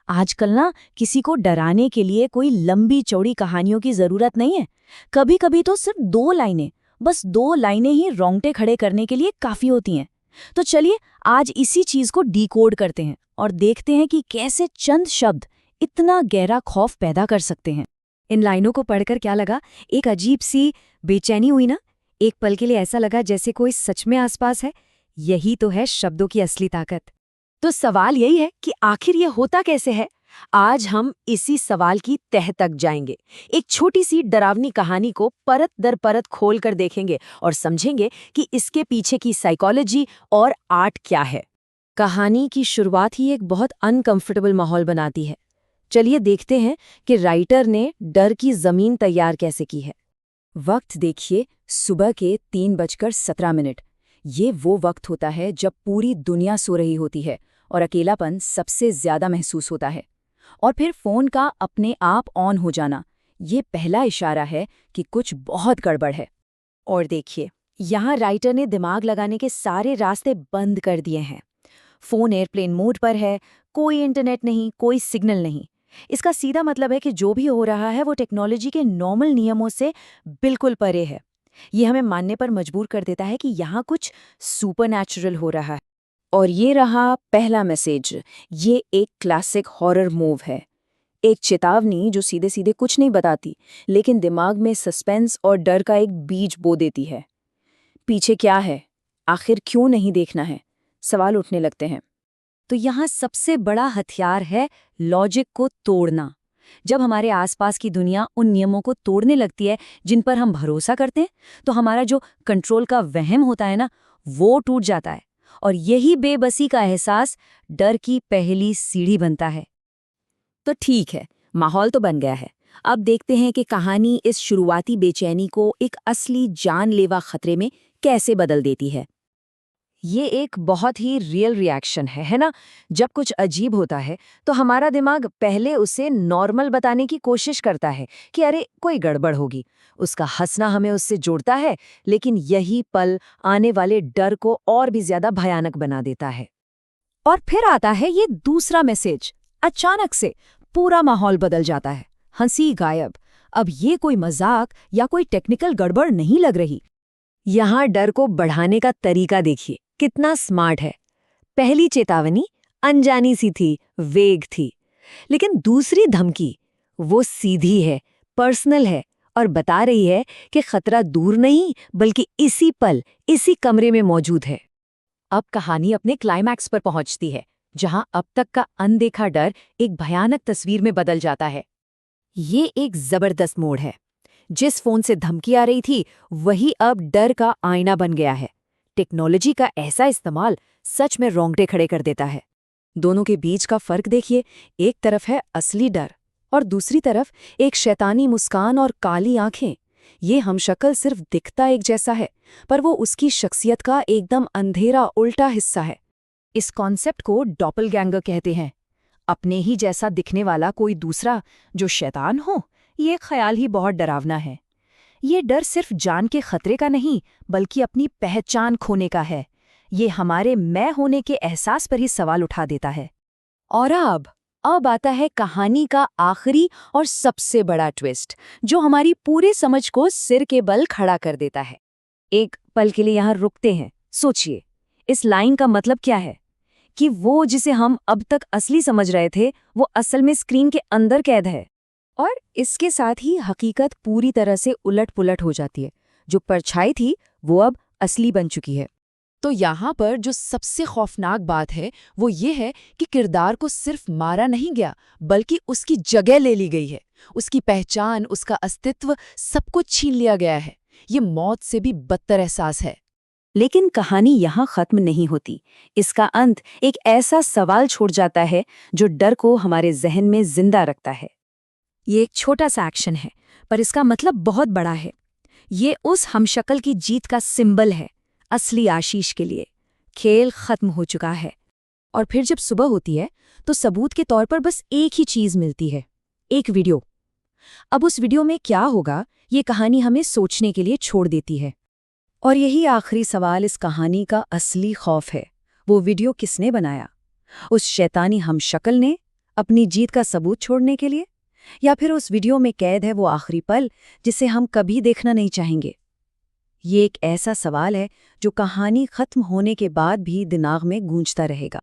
आजकल ना किसी को डराने के लिए कोई लंबी चौड़ी कहानियों की जरूरत नहीं है। कभी कभी तो सिर्फ 2 लाइनें, बस 2 लाइनें ही रोंगटे खड़े करने के लिए काफी होती हैं। तो चलिए आज इसी चीज को डिकोड करते हैं और देखते हैं कि कैसे चंद शब्द इतना गहरा खौफ पैदा कर सकते हैं। इन लाइनों को पढ़कर क्या लगा? एक अजीब सी बेचैनी हुई ना। एक पल के लिए ऐसा लगा जैसे कोई सच में आसपास है। यही तो है शब्दों की असली ताकत। तो सवाल यही है कि आखिर ये होता कैसे है। आज हम इसी सवाल की तह तक जाएंगे। एक छोटी सी डरावनी कहानी को परत दर परत खोल कर देखेंगे और समझेंगे कि इसके पीछे की साइकोलॉजी और आर्ट क्या है। कहानी की शुरुआत ही एक बहुत अनकंफर्टेबल माहौल बनाती है। चलिए देखते हैं कि राइटर ने डर की जमीन तैयार कैसे की है। वक्त देखिए, सुबह के 3:17। ये वो वक्त होता है जब पूरी दुनिया सो रही होती है और अकेलापन सबसे ज्यादा महसूस होता है। और फिर फोन का अपने आप ऑन हो जाना, ये पहला इशारा है कि कुछ बहुत गड़बड़ है। और देखिए, यहाँ राइटर ने दिमाग लगाने के सारे रास्ते बंद कर दिए हैं। फोन एयरप्लेन मोड पर है, कोई इंटरनेट नहीं, कोई सिग्नल नहीं। इसका सीधा मतलब है कि जो भी हो रहा है वो टेक्नोलॉजी के नॉर्मल नियमों से बिल्कुल परे है। ये हमें मानने पर मजबूर कर देता है कि यहाँ कुछ सुपरनैचुरल हो रहा है। और ये रहा पहला मैसेज। ये एक क्लासिक हॉरर मूव है। एक चेतावनी जो सीधे सीधे कुछ नहीं बताती, लेकिन दिमाग में सस्पेंस और डर का एक बीज बो देती है। पीछे क्या है? आखिर क्यों नहीं देखना है? सवाल उठने लगते हैं। तो यहाँ सबसे बड़ा हथियार है लॉजिक को तोड़ना। जब हमारे आसपास की दुनिया उन नियमों को तोड़ने लगती है जिन पर हम भरोसा करते हैं, तो हमारा जो कंट्रोल का वहम होता है ना, वो टूट जाता है। और यही बेबसी का एहसास डर की पहली सीढ़ी बनता है। तो ठीक है, माहौल तो बन गया है। अब देखते हैं कि कहानी इस शुरुआती बेचैनी को एक असली जानलेवा खतरे में कैसे बदल देती है। ये एक बहुत ही रियल रिएक्शन है ना? जब कुछ अजीब होता है तो हमारा दिमाग पहले उसे नॉर्मल बताने की कोशिश करता है कि अरे कोई गड़बड़ होगी। उसका हंसना हमें उससे जोड़ता है, लेकिन यही पल आने वाले डर को और भी ज्यादा भयानक बना देता है। और फिर आता है ये दूसरा मैसेज। अचानक से पूरा माहौल बदल जाता है। हंसी गायब। अब ये कोई मजाक या कोई टेक्निकल गड़बड़ नहीं लग रही। यहाँ डर को बढ़ाने का तरीका देखिए, कितना स्मार्ट है। पहली चेतावनी अनजानी सी थी, वेग थी। लेकिन दूसरी धमकी वो सीधी है, पर्सनल है और बता रही है कि खतरा दूर नहीं बल्कि इसी पल, इसी कमरे में मौजूद है। अब कहानी अपने क्लाइमैक्स पर पहुंचती है, जहां अब तक का अनदेखा डर एक भयानक तस्वीर में बदल जाता है। ये एक जबरदस्त मोड़ है। जिस फोन से धमकी आ रही थी, वही अब डर का आईना बन गया है। टेक्नोलॉजी का ऐसा इस्तेमाल सच में रोंगटे खड़े कर देता है। दोनों के बीच का फर्क देखिए, एक तरफ है असली डर और दूसरी तरफ एक शैतानी मुस्कान और काली आंखें। ये हमशक्ल सिर्फ दिखता एक जैसा है, पर वो उसकी शख्सियत का एकदम अंधेरा उल्टा हिस्सा है। इस कॉन्सेप्ट को डॉपलगैंगर कहते हैं। अपने ही जैसा दिखने वाला कोई दूसरा जो शैतान हो, ये ख्याल ही बहुत डरावना है। ये डर सिर्फ जान के खतरे का नहीं, बल्कि अपनी पहचान खोने का है। ये हमारे मैं होने के एहसास पर ही सवाल उठा देता है। और अब आता है कहानी का आखिरी और सबसे बड़ा ट्विस्ट, जो हमारी पूरी समझ को सिर के बल खड़ा कर देता है। एक पल के लिए यहाँ रुकते हैं। सोचिए, इस लाइन का मतलब क्या है? कि वो जिसे हम अब तक असली समझ रहे थे, वो असल में स्क्रीन के अंदर कैद है। और इसके साथ ही हकीकत पूरी तरह से उलट-पुलट हो जाती है। जो परछाई थी, वो अब असली बन चुकी है। तो यहाँ पर जो सबसे खौफनाक बात है, वो ये है कि किरदार को सिर्फ मारा नहीं गया, बल्कि उसकी जगह ले ली गई है। उसकी पहचान, उसका अस्तित्व, सब कुछ छीन लिया गया है। ये मौत से भी बदतर एहसास है। लेकिन कहानी यहाँ खत्म नहीं होती। इसका अंत एक ऐसा सवाल छोड़ जाता है जो डर को हमारे जहन में जिंदा रखता है। ये एक छोटा सा एक्शन है, पर इसका मतलब बहुत बड़ा है। ये उस हमशक्ल की जीत का सिंबल है, असली आशीष के लिए। खेल खत्म हो चुका है। और फिर जब सुबह होती है, तो सबूत के तौर पर बस एक ही चीज मिलती है, एक वीडियो। अब उस वीडियो में क्या होगा, ये कहानी हमें सोचने के लिए छोड़ देती है। और यही आखिरी सवाल इस कहानी का असली खौफ है। वो वीडियो किसने बनाया? उस शैतानी हमशक्ल ने, अपनी जीत का सबूत छोड़ने के लिए? या फिर उस वीडियो में कैद है वो आखिरी पल जिसे हम कभी देखना नहीं चाहेंगे? ये एक ऐसा सवाल है जो कहानी खत्म होने के बाद भी दिमाग में गूंजता रहेगा।